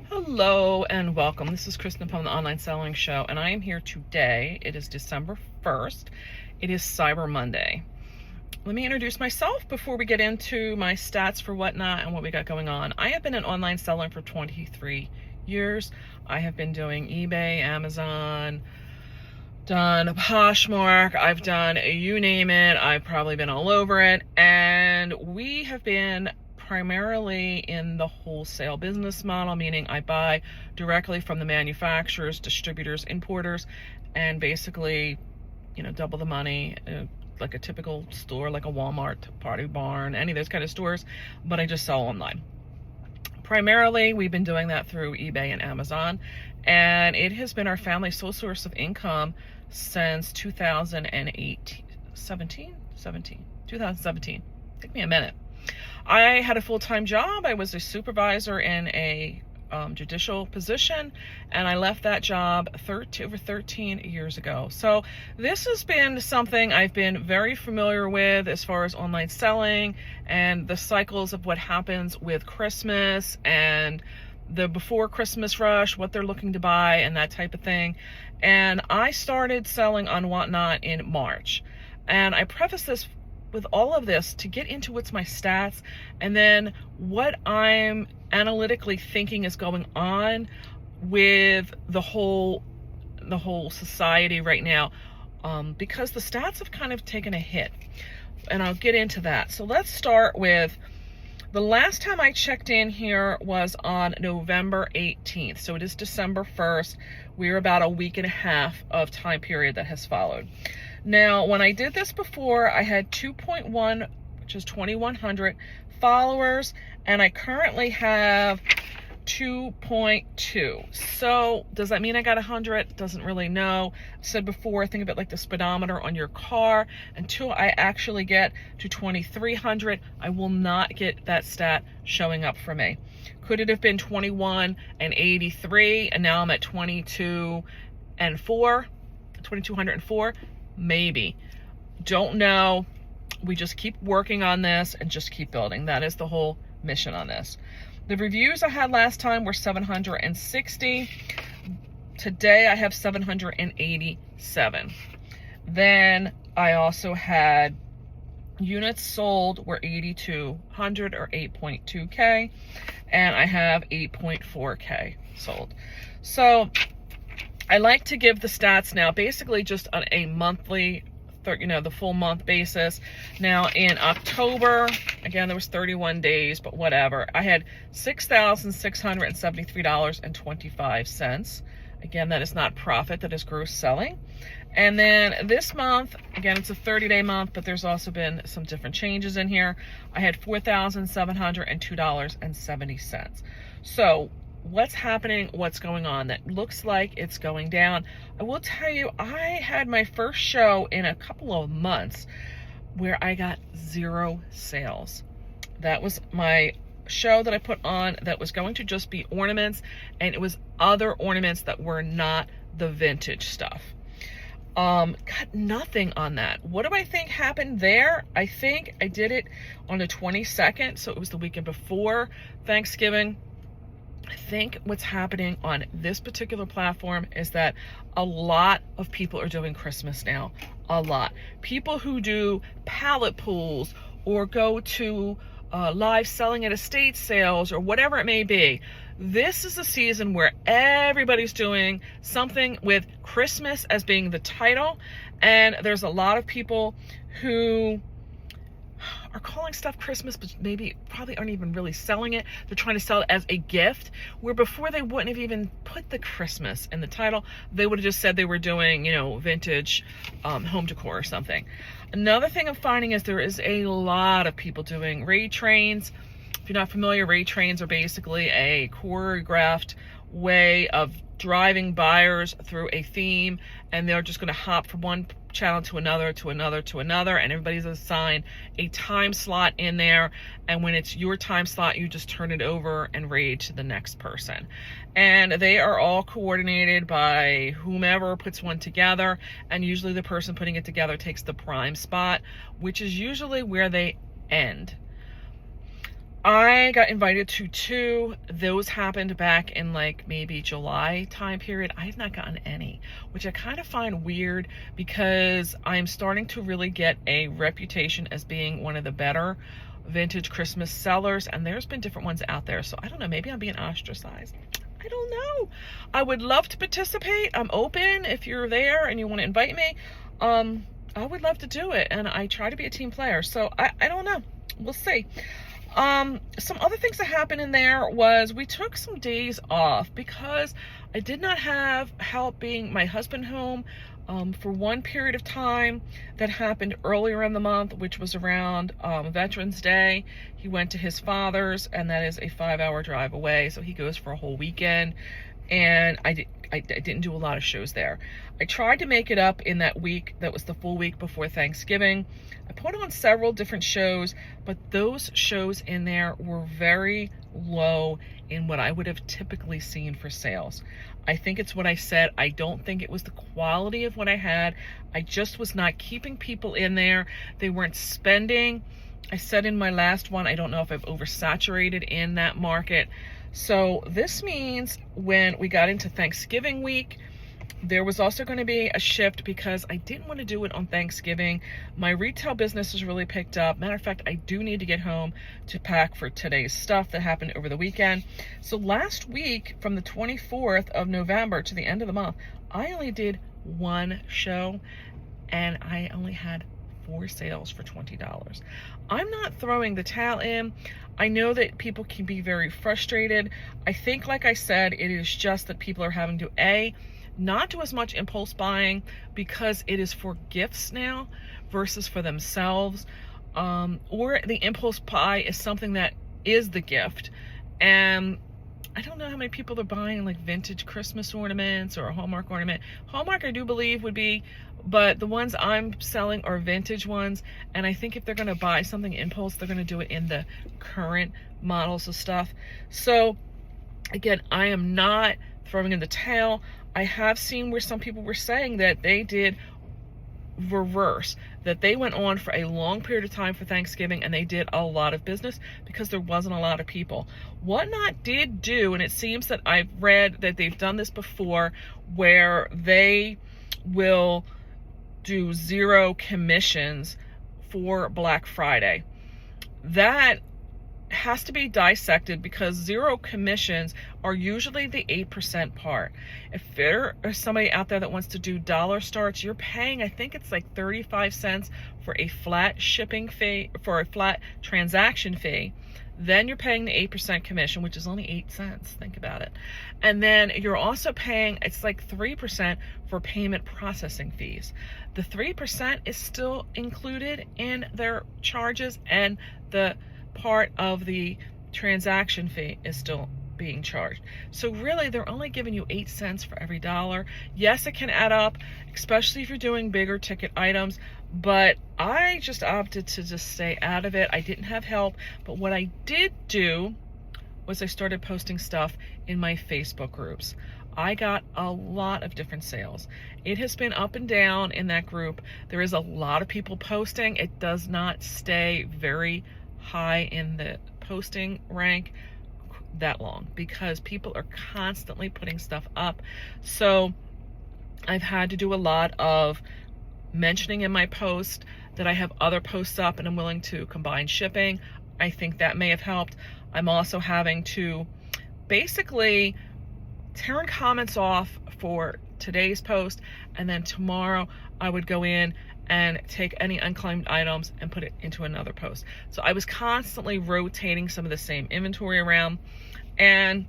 Hello and welcome. This is Kristen from the Online Selling Show, and I am here today. It is December 1st. It is Cyber Monday. Let me introduce myself before we get into my stats for Whatnot and what we got going on. I have been an online seller for 23 years. I have been doing eBay, Amazon, done Poshmark, I've done you name it. I've probably been all over it, and we have been primarily in the wholesale business model, meaning I buy directly from the manufacturers, distributors, importers, and basically, double the money, like a typical store, like a Walmart, Party Barn, any of those kind of stores, but I just sell online. Primarily, we've been doing that through eBay and Amazon, and it has been our family's sole source of income since 2017. Took me a minute. I had a full-time job. I was a supervisor in a judicial position, and I left that job over 13 years ago. So this has been something I've been very familiar with as far as online selling and the cycles of what happens with Christmas and the before Christmas rush, what they're looking to buy and that type of thing. And I started selling on Whatnot in March. And I preface this with all of this to get into what's my stats and then what I'm analytically thinking is going on with the whole society right now, because the stats have kind of taken a hit, and I'll get into that. So let's start with the last time I checked in here was on November 18th. So it is December 1st. We're about a week and a half of time period that has followed. Now, when I did this before, I had 2.1, which is 2,100 followers, and I currently have 2.2. So does that mean I got 100? Doesn't really know. I said before, think of it like the speedometer on your car. Until I actually get to 2,300, I will not get that stat showing up for me. Could it have been 21 and 83, and now I'm at 22 and 4, 2,204? Maybe. Don't know. We just keep working on this and just keep building. That is the whole mission on this. The reviews I had last time were 760. Today I have 787. Then I also had units sold were 8,200 or 8.2K, and I have 8.4K sold. So I like to give the stats now basically just on a monthly, the full month basis. Now in October, again, there was 31 days, but whatever. I had $6,673.25. Again, that is not profit, that is gross selling. And then this month, again, it's a 30-day month, but there's also been some different changes in here. I had $4,702.70. So what's happening, what's going on? That looks like it's going down. I will tell you, I had my first show in a couple of months where I got 0 sales. That was my show that I put on that was going to just be ornaments, and it was other ornaments that were not the vintage stuff. Got nothing on that. What do I think happened there? I think I did it on the 22nd, so it was the weekend before Thanksgiving. I think what's happening on this particular platform is that a lot of people are doing Christmas now. A lot. People who do pallet pools or go to live selling at estate sales or whatever it may be. This is a season where everybody's doing something with Christmas as being the title, and there's a lot of people who are calling stuff Christmas, but probably aren't even really selling it. They're trying to sell it as a gift, where before they wouldn't have even put the Christmas in the title. They would have just said they were doing, vintage home decor or something. Another thing I'm finding is there is a lot of people doing raid trains. If you're not familiar, raid trains are basically a choreographed way of driving buyers through a theme, and they're just going to hop from one channel to another, to another, to another, and everybody's assigned a time slot in there, and when it's your time slot, you just turn it over and raid to the next person. And they are all coordinated by whomever puts one together, and usually the person putting it together takes the prime spot, which is usually where they end. I got invited to 2. Those happened back in like maybe July time period. I have not gotten any, which I kind of find weird because I'm starting to really get a reputation as being one of the better vintage Christmas sellers, and there's been different ones out there. So I don't know, maybe I'm being ostracized. I don't know. I would love to participate. I'm open if you're there and you want to invite me. I would love to do it, and I try to be a team player. So I don't know. We'll see. Some other things that happened in there was we took some days off because I did not have help being my husband home for one period of time that happened earlier in the month, which was around Veterans Day. He went to his father's, and that is a 5-hour drive away, so he goes for a whole weekend, and I didn't do a lot of shows there. I tried to make it up in that week that was the full week before Thanksgiving. I put on several different shows, but those shows in there were very low in what I would have typically seen for sales. I think it's what I said. I don't think it was the quality of what I had. I just was not keeping people in there. They weren't spending. I said in my last one, I don't know if I've oversaturated in that market. So this means when we got into Thanksgiving week, there was also going to be a shift because I didn't want to do it on Thanksgiving. My retail business has really picked up. Matter of fact, I do need to get home to pack for today's stuff that happened over the weekend. So last week, from the 24th of November to the end of the month, I only did 1 show, and I only had 4 sales for $20. I'm not throwing the towel in. I know that people can be very frustrated. I think, like I said, it is just that people are having to, not do as much impulse buying because it is for gifts now versus for themselves, or the impulse buy is something that is the gift. And I don't know how many people are buying like vintage Christmas ornaments or a Hallmark ornament. Hallmark, I do believe, would be, but the ones I'm selling are vintage ones, and I think if they're going to buy something impulse, they're going to do it in the current models of stuff. So again, I am not throwing in the towel. I have seen where some people were saying that they did reverse, that they went on for a long period of time for Thanksgiving and they did a lot of business because there wasn't a lot of people. Whatnot did do, and it seems that I've read that they've done this before, where they will do 0 commissions for Black Friday. That has to be dissected because 0 commissions are usually the 8% part. If there is somebody out there that wants to do dollar starts, you're paying, I think it's like 35 cents for a flat shipping fee, for a flat transaction fee. Then you're paying the 8% commission, which is only 8 cents. Think about it. And then you're also paying, it's like 3% for payment processing fees. The 3% is still included in their charges, and the part of the transaction fee is still being charged. So really, they're only giving you 8 cents for every dollar. Yes, it can add up, especially if you're doing bigger ticket items, but I just opted to just stay out of it. I didn't have help, but what I did do was I started posting stuff in my Facebook groups. I got a lot of different sales. It has been up and down in that group. There is a lot of people posting. It does not stay very high in the posting rank that long because people are constantly putting stuff up. So I've had to do a lot of mentioning in my post that I have other posts up and I'm willing to combine shipping. I think that may have helped. I'm also having to basically turn comments off for today's post, and then tomorrow I would go in and take any unclaimed items and put it into another post. So I was constantly rotating some of the same inventory around, and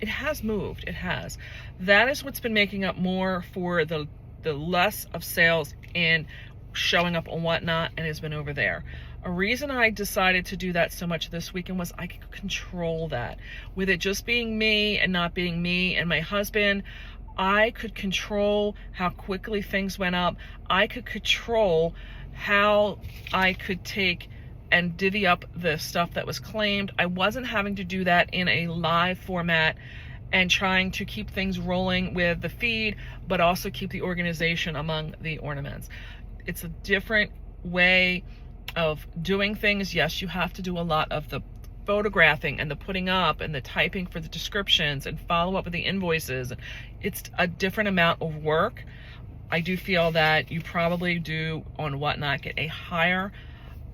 it has moved. It has. That is what's been making up more for the less of sales in showing up on Whatnot, and has been over there. A reason I decided to do that so much this weekend was I could control that. With it just being me and not being me and my husband, I could control how quickly things went up. I could control how I could take and divvy up the stuff that was claimed. I wasn't having to do that in a live format and trying to keep things rolling with the feed, but also keep the organization among the ornaments. It's a different way of doing things. Yes, you have to do a lot of the photographing and the putting up and the typing for the descriptions and follow up with the invoices. It's a different amount of work. I do feel that you probably do on Whatnot get a higher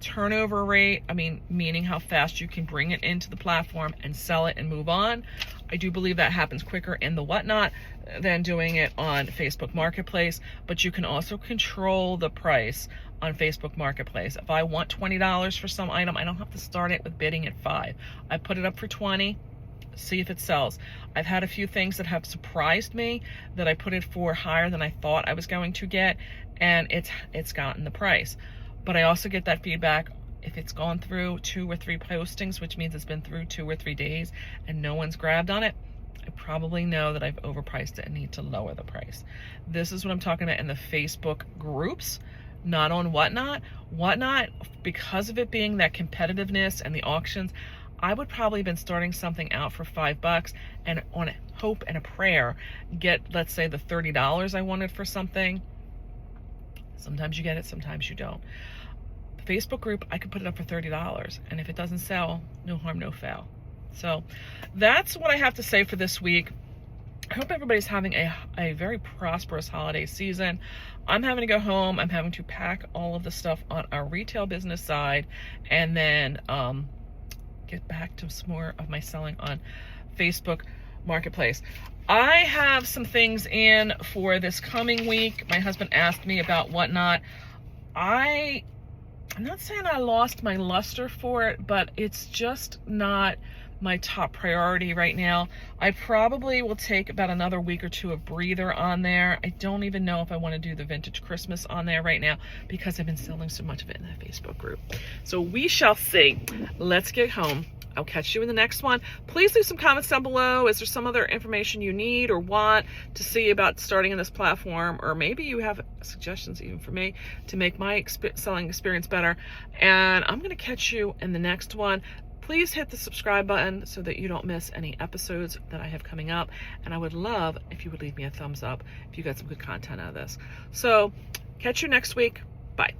turnover rate. I mean, meaning how fast you can bring it into the platform and sell it and move on. I do believe that happens quicker in the Whatnot than doing it on Facebook Marketplace, but you can also control the price on Facebook Marketplace. If I want $20 for some item, I don't have to start it with bidding at $5. I put it up for $20, see if it sells. I've had a few things that have surprised me that I put it for higher than I thought I was going to get, and it's gotten the price. But I also get that feedback if it's gone through 2 or 3 postings, which means it's been through 2 or 3 days and no one's grabbed on it, I probably know that I've overpriced it and need to lower the price. This is what I'm talking about in the Facebook groups, not on Whatnot. Whatnot, because of it being that competitiveness and the auctions, I would probably have been starting something out for $5 and on a hope and a prayer get, let's say, the $30 I wanted for something. Sometimes you get it, sometimes you don't. Facebook group, I could put it up for $30, and if it doesn't sell, no harm, no foul. So that's what I have to say for this week. I hope everybody's having a very prosperous holiday season. I'm having to go home. I'm having to pack all of the stuff on our retail business side and then get back to some more of my selling on Facebook Marketplace. I have some things in for this coming week. My husband asked me about Whatnot. I'm not saying I lost my luster for it, but it's just not my top priority right now. I probably will take about another week or 2 of breather on there. I don't even know if I want to do the vintage Christmas on there right now because I've been selling so much of it in the Facebook group. So we shall see. Let's get home. I'll catch you in the next one. Please leave some comments down below. Is there some other information you need or want to see about starting in this platform? Or maybe you have suggestions even for me to make my selling experience better. And I'm going to catch you in the next one. Please hit the subscribe button so that you don't miss any episodes that I have coming up. And I would love if you would leave me a thumbs up if you got some good content out of this. So catch you next week. Bye.